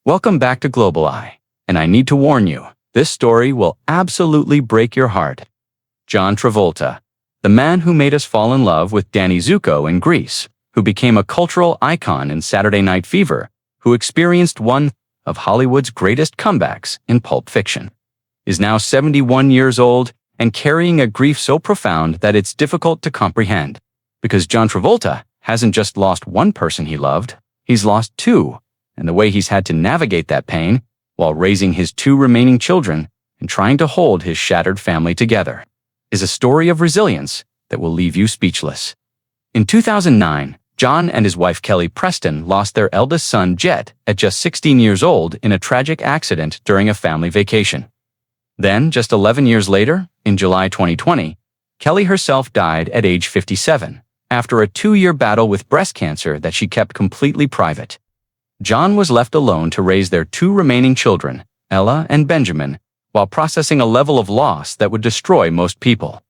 Welcome back to Global Eye, and I need to warn you, this story will absolutely break your heart. John Travolta, the man who made us fall in love with Danny Zuko in Greece, who became a cultural icon in Saturday Night Fever, who experienced one of Hollywood's greatest comebacks in Pulp Fiction, is now 71 years old and carrying a grief so profound that it's difficult to comprehend. Because John Travolta hasn't just lost one person he loved, he's lost two, and the way he's had to navigate that pain while raising his two remaining children and trying to hold his shattered family together is a story of resilience that will leave you speechless. In 2009, John and his wife Kelly Preston lost their eldest son Jett at just 16 years old in a tragic accident during a family vacation. Then, just 11 years later, in July 2020, Kelly herself died at age 57 after a 2-year battle with breast cancer that she kept completely private. John was left alone to raise their two remaining children, Ella and Benjamin, while processing a level of loss that would destroy most people.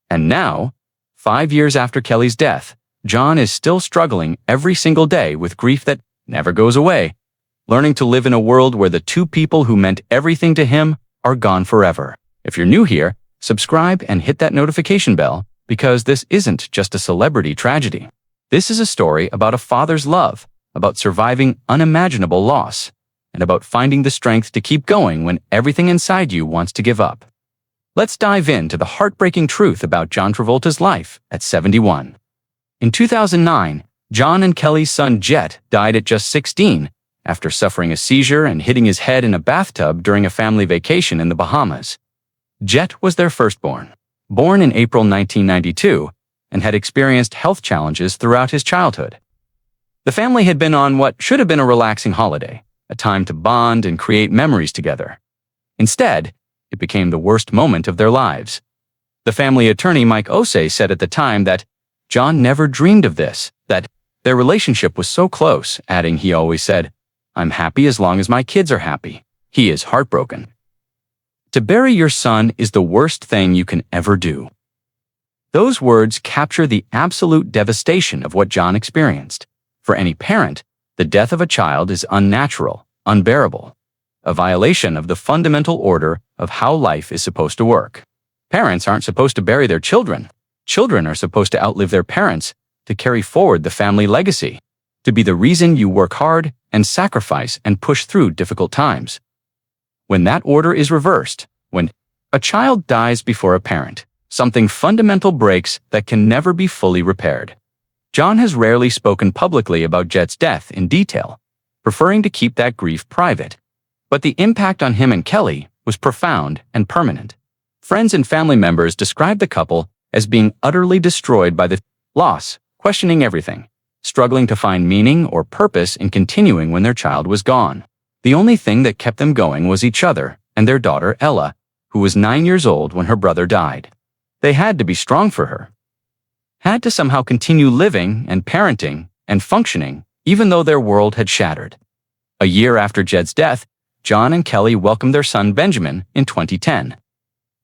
And now, 5 years after Kelly's death, John is still struggling every single day with grief that never goes away, learning to live in a world where the two people who meant everything to him are gone forever. If you're new here, subscribe and hit that notification bell, because this isn't just a celebrity tragedy. This is a story about a father's love, about surviving unimaginable loss, and about finding the strength to keep going when everything inside you wants to give up. Let's dive into the heartbreaking truth about John Travolta's life at 71. In 2009, John and Kelly's son Jett died at just 16 after suffering a seizure and hitting his head in a bathtub during a family vacation in the Bahamas. Jett was their firstborn, born in April 1992, and had experienced health challenges throughout his childhood. The family had been on what should have been a relaxing holiday, a time to bond and create memories together. Instead, it became the worst moment of their lives. The family attorney Mike Osei said at the time that John never dreamed of this, that their relationship was so close, adding he always said, "I'm happy as long as my kids are happy." He is heartbroken. To bury your son is the worst thing you can ever do. Those words capture the absolute devastation of what John experienced. For any parent, the death of a child is unnatural, unbearable, a violation of the fundamental order of how life is supposed to work. Parents aren't supposed to bury their children. Children are supposed to outlive their parents, to carry forward the family legacy, to be the reason you work hard and sacrifice and push through difficult times. When that order is reversed, when a child dies before a parent, something fundamental breaks that can never be fully repaired. John has rarely spoken publicly about Jett's death in detail, preferring to keep that grief private. But the impact on him and Kelly was profound and permanent. Friends and family members described the couple as being utterly destroyed by the loss, questioning everything, struggling to find meaning or purpose in continuing when their child was gone. The only thing that kept them going was each other and their daughter Ella, who was 9 years old when her brother died. They had to be strong for her, had to somehow continue living and parenting and functioning even though their world had shattered. A year after Jett's death, John and Kelly welcomed their son Benjamin in 2010.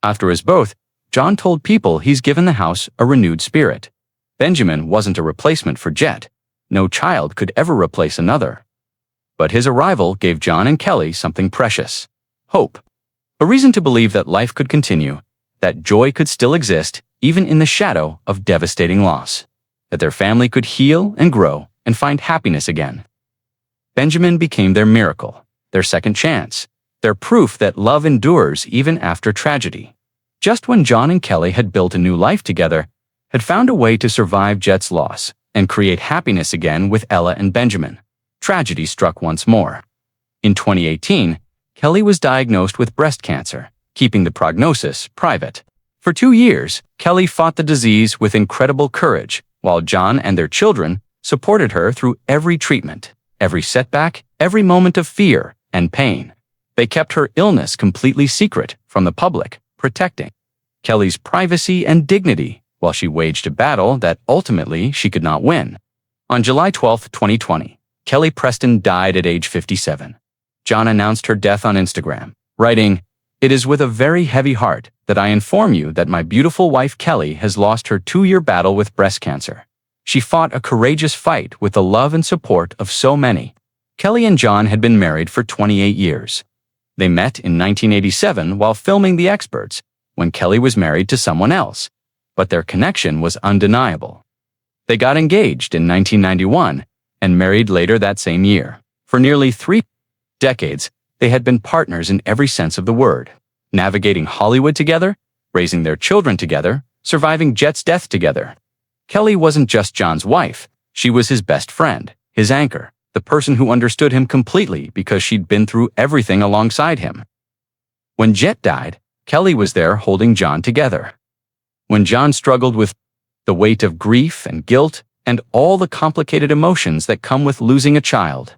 After his birth, John told people he's given the house a renewed spirit. Benjamin wasn't a replacement for Jett. No child could ever replace another. But his arrival gave John and Kelly something precious: hope. A reason to believe that life could continue, that joy could still exist even in the shadow of devastating loss, that their family could heal and grow and find happiness again. Benjamin became their miracle, their second chance, their proof that love endures even after tragedy. Just when John and Kelly had built a new life together, had found a way to survive Jett's loss and create happiness again with Ella and Benjamin, tragedy struck once more. In 2018, Kelly was diagnosed with breast cancer, keeping the prognosis private. For 2 years, Kelly fought the disease with incredible courage, while John and their children supported her through every treatment, every setback, every moment of fear and pain. They kept her illness completely secret from the public, protecting Kelly's privacy and dignity while she waged a battle that ultimately she could not win. On July 12, 2020, Kelly Preston died at age 57. John announced her death on Instagram, writing, "It is with a very heavy heart that I inform you that my beautiful wife Kelly has lost her 2-year battle with breast cancer. She fought a courageous fight with the love and support of so many. Kelly and John had been married for 28 years. They met in 1987 while filming The Experts, when Kelly was married to someone else, but their connection was undeniable. They got engaged in 1991 and married later that same year. For nearly 3 decades, they had been partners in every sense of the word, navigating Hollywood together, raising their children together, surviving Jett's death together. Kelly wasn't just John's wife, she was his best friend, his anchor, the person who understood him completely because she'd been through everything alongside him. When Jett died, Kelly was there holding John together. When John struggled with the weight of grief and guilt and all the complicated emotions that come with losing a child,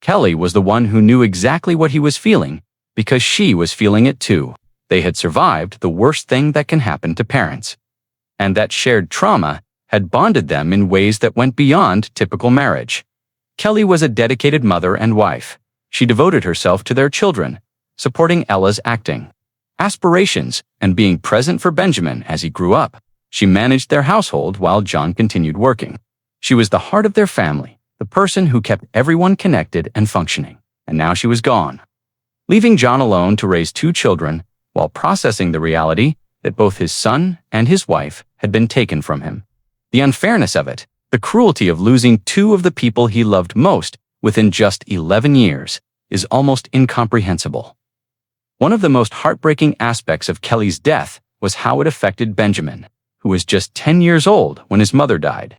Kelly was the one who knew exactly what he was feeling because she was feeling it too. They had survived the worst thing that can happen to parents. And that shared trauma had bonded them in ways that went beyond typical marriage. Kelly was a dedicated mother and wife. She devoted herself to their children, supporting Ella's acting, aspirations, and being present for Benjamin as he grew up. She managed their household while John continued working. She was the heart of their family, the person who kept everyone connected and functioning. And now she was gone, leaving John alone to raise 2 children while processing the reality that both his son and his wife had been taken from him. The unfairness of it, the cruelty of losing 2 of the people he loved most within just 11 years, is almost incomprehensible. One of the most heartbreaking aspects of Kelly's death was how it affected Benjamin, who was just 10 years old when his mother died.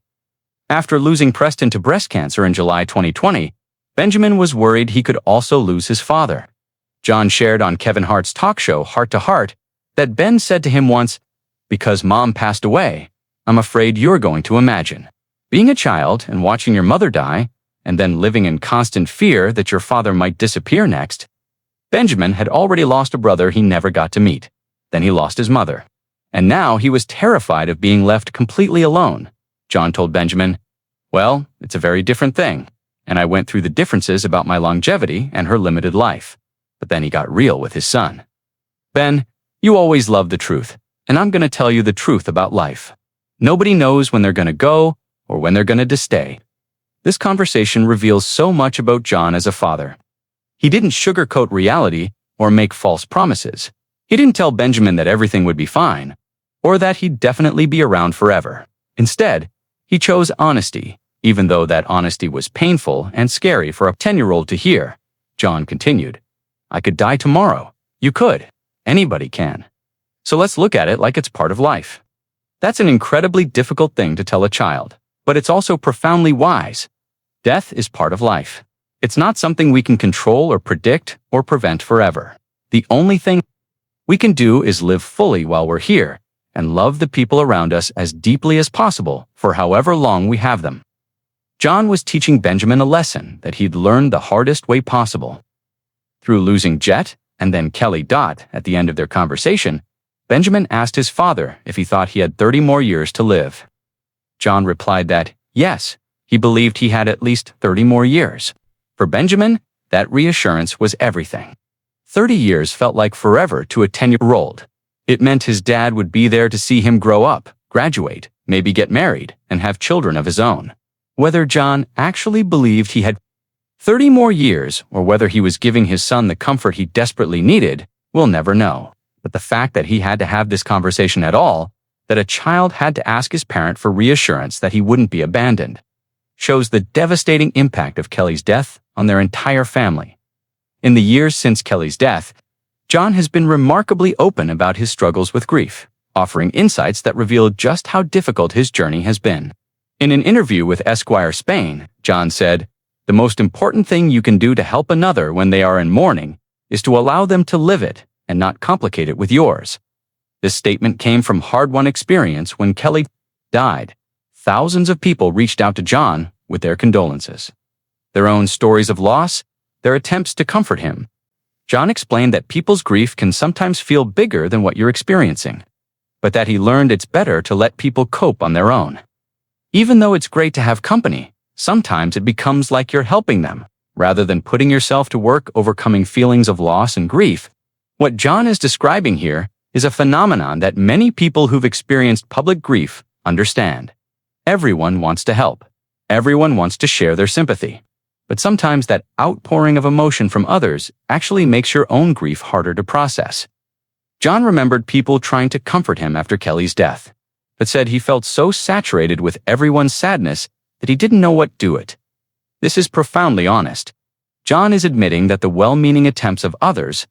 After losing Preston to breast cancer in July 2020, Benjamin was worried he could also lose his father. John shared on Kevin Hart's talk show Heart to Heart that Ben said to him once, "Because Mom passed away, I'm afraid you're going to imagine being a child and watching your mother die, and then living in constant fear that your father might disappear next." Benjamin had already lost a brother he never got to meet. Then he lost his mother. And now he was terrified of being left completely alone. John told Benjamin, "Well, it's a very different thing, and I went through the differences about my longevity and her limited life." But then he got real with his son. "Ben, you always loved the truth, and I'm going to tell you the truth about life. Nobody knows when they're going to go or when they're going to stay." This conversation reveals so much about John as a father. He didn't sugarcoat reality or make false promises. He didn't tell Benjamin that everything would be fine, or that he'd definitely be around forever. Instead, he chose honesty, even though that honesty was painful and scary for a 10-year-old to hear. John continued, "I could die tomorrow. You could. Anybody can. So let's look at it like it's part of life." That's an incredibly difficult thing to tell a child, but it's also profoundly wise. Death is part of life. It's not something we can control or predict or prevent forever. The only thing we can do is live fully while we're here and love the people around us as deeply as possible for however long we have them. John was teaching Benjamin a lesson that he'd learned the hardest way possible. Through losing Jett and then Kelly at the end of their conversation, Benjamin asked his father if he thought he had 30 more years to live. John replied that, yes, he believed he had at least 30 more years. For Benjamin, that reassurance was everything. 30 years felt like forever to a 10-year-old. It meant his dad would be there to see him grow up, graduate, maybe get married, and have children of his own. Whether John actually believed he had 30 more years or whether he was giving his son the comfort he desperately needed, we'll never know. But the fact that he had to have this conversation at all, that a child had to ask his parent for reassurance that he wouldn't be abandoned, shows the devastating impact of Kelly's death on their entire family. In the years since Kelly's death, John has been remarkably open about his struggles with grief, offering insights that reveal just how difficult his journey has been. In an interview with Esquire Spain, John said, "The most important thing you can do to help another when they are in mourning is to allow them to live it and not complicate it with yours." This statement came from hard-won experience when Kelly died. Thousands of people reached out to John with their condolences. Their own stories of loss, their attempts to comfort him. John explained that people's grief can sometimes feel bigger than what you're experiencing, but that he learned it's better to let people cope on their own. Even though it's great to have company, sometimes it becomes like you're helping them, rather than putting yourself to work overcoming feelings of loss and grief. What John is describing here is a phenomenon that many people who've experienced public grief understand. Everyone wants to help. Everyone wants to share their sympathy. but sometimes that outpouring of emotion from others actually makes your own grief harder to process. John remembered people trying to comfort him after Kelly's death, but said he felt so saturated with everyone's sadness that he didn't know what to do it. This is profoundly honest. John is admitting that the well-meaning attempts of others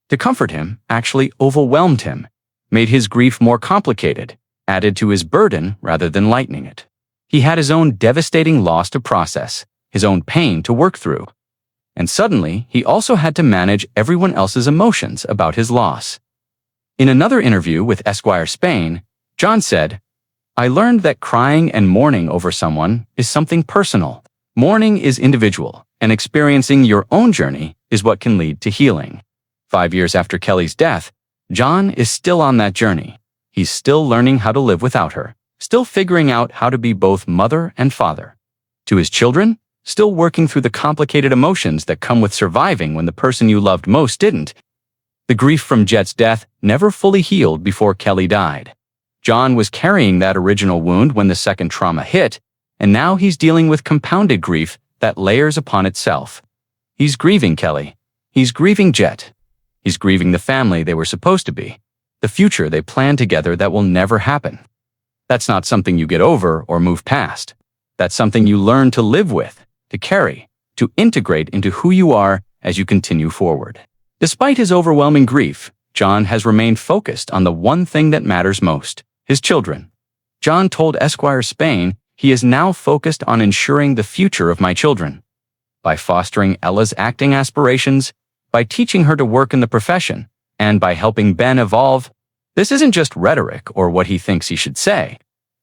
to comfort him actually overwhelmed him, made his grief more complicated, added to his burden rather than lightening it. He had his own devastating loss to process, his own pain to work through. And suddenly, he also had to manage everyone else's emotions about his loss. In another interview with Esquire Spain, John said, "I learned that crying and mourning over someone is something personal. Mourning is individual, and experiencing your own journey is what can lead to healing." 5 years after Kelly's death, John is still on that journey. He's still learning how to live without her, still figuring out how to be both mother and father. To his children, still working through the complicated emotions that come with surviving when the person you loved most didn't. The grief from Jett's death never fully healed before Kelly died. John was carrying that original wound when the second trauma hit, and now he's dealing with compounded grief that layers upon itself. He's grieving Kelly. He's grieving Jett. He's grieving the family they were supposed to be, the future they planned together that will never happen. That's not something you get over or move past. That's something you learn to live with, to carry, to integrate into who you are as you continue forward. Despite his overwhelming grief, John has remained focused on the one thing that matters most, his children. John told Esquire Spain he is now focused on ensuring the future of my children. By fostering Ella's acting aspirations, by teaching her to work in the profession, and by helping Ben evolve, this isn't just rhetoric or what he thinks he should say.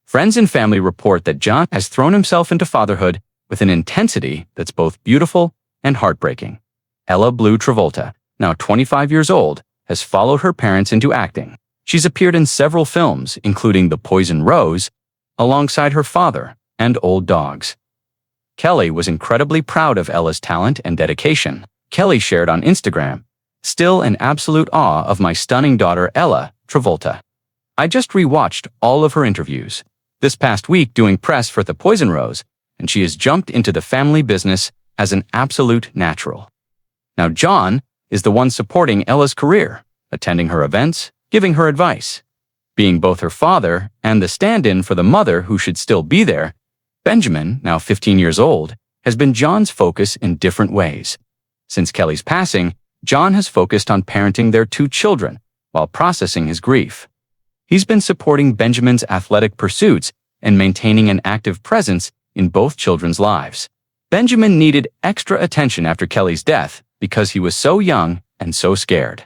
Friends and family report that John has thrown himself into fatherhood with an intensity that's both beautiful and heartbreaking. Ella Blue Travolta, now 25 years old, has followed her parents into acting. She's appeared in several films, including The Poison Rose, alongside her father and Old Dogs. Kelly was incredibly proud of Ella's talent and dedication. Kelly shared on Instagram, "Still in absolute awe of my stunning daughter Ella Travolta. I just rewatched all of her interviews this past week doing press for The Poison Rose, and she has jumped into the family business as an absolute natural." Now John is the one supporting Ella's career, attending her events, giving her advice. Being both her father and the stand-in for the mother who should still be there, Benjamin, now 15 years old, has been John's focus in different ways. Since Kelly's passing, John has focused on parenting their 2 children while processing his grief. He's been supporting Benjamin's athletic pursuits and maintaining an active presence in both children's lives. Benjamin needed extra attention after Kelly's death because he was so young and so scared.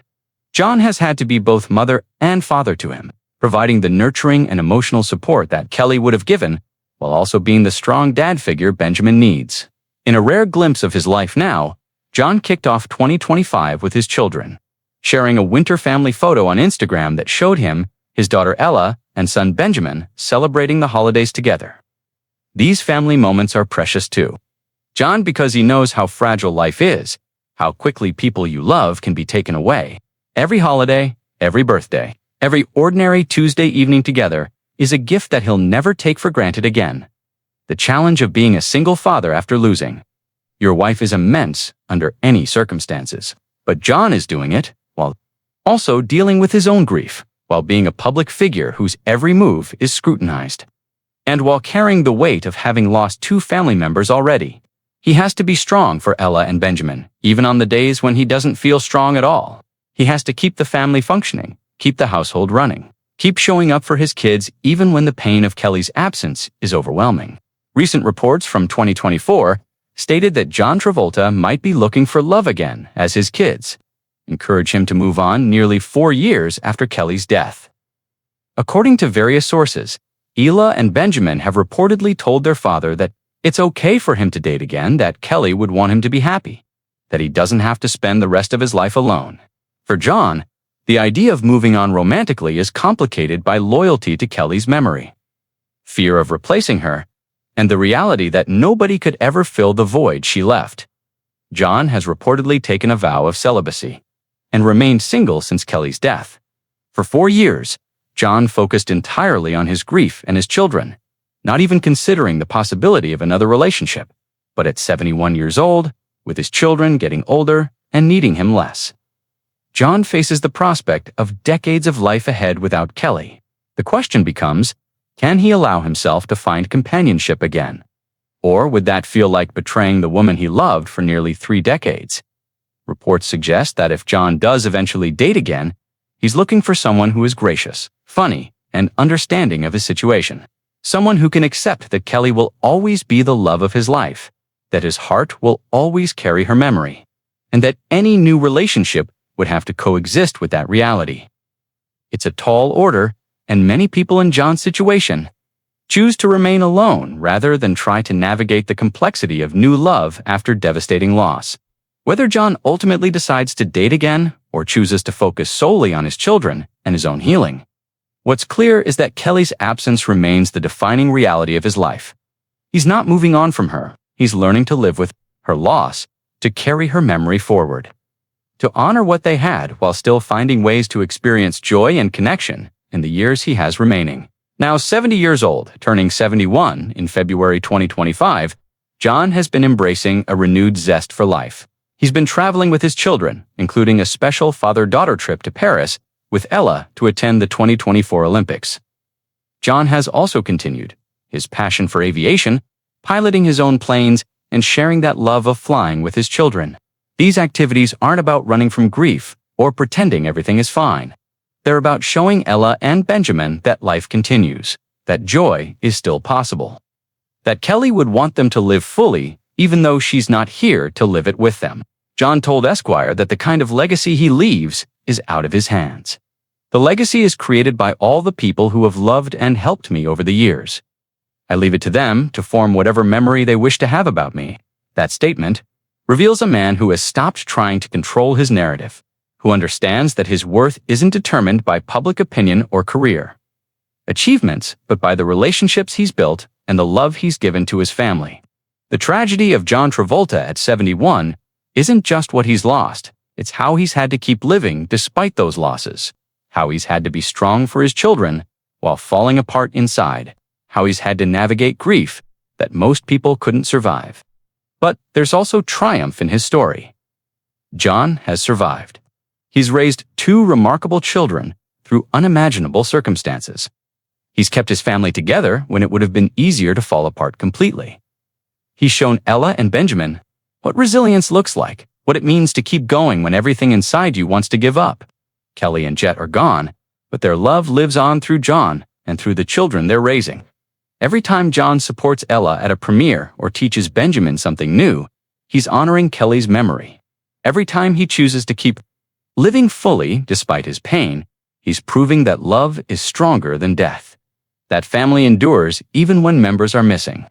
John has had to be both mother and father to him, providing the nurturing and emotional support that Kelly would have given, while also being the strong dad figure Benjamin needs. In a rare glimpse of his life now, John kicked off 2025 with his children, sharing a winter family photo on Instagram that showed him, his daughter Ella, and son Benjamin celebrating the holidays together. These family moments are precious too. John, because he knows how fragile life is, how quickly people you love can be taken away. Every holiday, every birthday, every ordinary Tuesday evening together is a gift that he'll never take for granted again. The challenge of being a single father after losing your wife is immense under any circumstances, but John is doing it while also dealing with his own grief, while being a public figure whose every move is scrutinized. And while carrying the weight of having lost 2 family members already, he has to be strong for Ella and Benjamin, even on the days when he doesn't feel strong at all. He has to keep the family functioning, keep the household running, keep showing up for his kids even when the pain of Kelly's absence is overwhelming. Recent reports from 2024 stated that John Travolta might be looking for love again as his kids encourage him to move on nearly 4 years after Kelly's death. According to various sources, Ella and Benjamin have reportedly told their father that it's okay for him to date again, that Kelly would want him to be happy, that he doesn't have to spend the rest of his life alone. For John, the idea of moving on romantically is complicated by loyalty to Kelly's memory, fear of replacing her, and the reality that nobody could ever fill the void she left. John has reportedly taken a vow of celibacy and remained single since Kelly's death. For 4 years, John focused entirely on his grief and his children, not even considering the possibility of another relationship. But at 71 years old, with his children getting older and needing him less, John faces the prospect of decades of life ahead without Kelly. The question becomes, can he allow himself to find companionship again? Or would that feel like betraying the woman he loved for nearly 3 decades? Reports suggest that if John does eventually date again, he's looking for someone who is gracious, funny, and understanding of his situation. Someone who can accept that Kelly will always be the love of his life, that his heart will always carry her memory, and that any new relationship would have to coexist with that reality. It's a tall order, and many people in John's situation choose to remain alone rather than try to navigate the complexity of new love after devastating loss. Whether John ultimately decides to date again or chooses to focus solely on his children and his own healing, what's clear is that Kelly's absence remains the defining reality of his life. He's not moving on from her. He's learning to live with her loss, to carry her memory forward, to honor what they had while still finding ways to experience joy and connection in the years he has remaining. Now 70 years old, turning 71 in February 2025, John has been embracing a renewed zest for life. He's been traveling with his children, including a special father-daughter trip to Paris with Ella to attend the 2024 Olympics. John has also continued his passion for aviation, piloting his own planes, and sharing that love of flying with his children. These activities aren't about running from grief or pretending everything is fine. They're about showing Ella and Benjamin that life continues, that joy is still possible, that Kelly would want them to live fully even though she's not here to live it with them. John told Esquire that the kind of legacy he leaves is out of his hands. The legacy is created by all the people who have loved and helped me over the years. I leave it to them to form whatever memory they wish to have about me. That statement reveals a man who has stopped trying to control his narrative, who understands that his worth isn't determined by public opinion or career achievements, but by the relationships he's built and the love he's given to his family. The tragedy of John Travolta at 71 isn't just what he's lost, it's how he's had to keep living despite those losses, how he's had to be strong for his children while falling apart inside, how he's had to navigate grief that most people couldn't survive. But there's also triumph in his story. John has survived. He's raised 2 remarkable children through unimaginable circumstances. He's kept his family together when it would have been easier to fall apart completely. He's shown Ella and Benjamin what resilience looks like, what it means to keep going when everything inside you wants to give up. Kelly and Jett are gone, but their love lives on through John and through the children they're raising. Every time John supports Ella at a premiere or teaches Benjamin something new, he's honoring Kelly's memory. Every time he chooses to keep living fully despite his pain, he's proving that love is stronger than death, that family endures even when members are missing,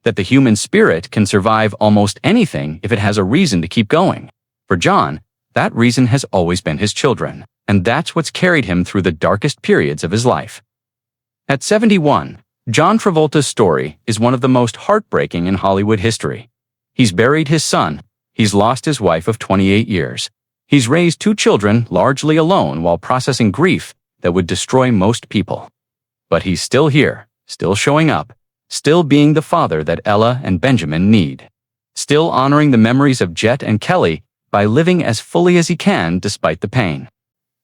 that the human spirit can survive almost anything if it has a reason to keep going. For John, that reason has always been his children, and that's what's carried him through the darkest periods of his life. At 71, John Travolta's story is one of the most heartbreaking in Hollywood history. He's buried his son, he's lost his wife of 28 years, he's raised 2 children largely alone while processing grief that would destroy most people. But he's still here, still showing up, still being the father that Ella and Benjamin need, still honoring the memories of Jett and Kelly by living as fully as he can despite the pain.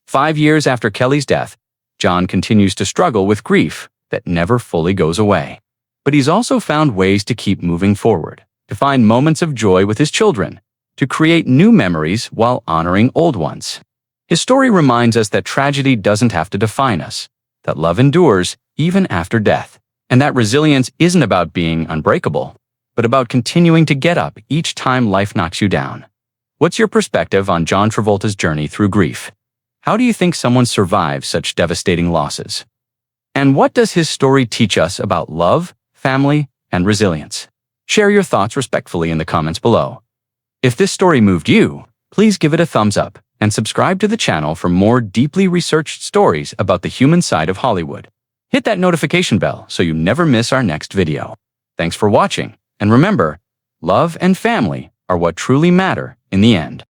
5 years after Kelly's death, John continues to struggle with grief that never fully goes away. But he's also found ways to keep moving forward, to find moments of joy with his children, to create new memories while honoring old ones. His story reminds us that tragedy doesn't have to define us, that love endures even after death, and that resilience isn't about being unbreakable, but about continuing to get up each time life knocks you down. What's your perspective on John Travolta's journey through grief? How do you think someone survives such devastating losses? And what does his story teach us about love, family, and resilience? Share your thoughts respectfully in the comments below. If this story moved you, please give it a thumbs up and subscribe to the channel for more deeply researched stories about the human side of Hollywood. Hit that notification bell so you never miss our next video. Thanks for watching, and remember, love and family are what truly matter in the end.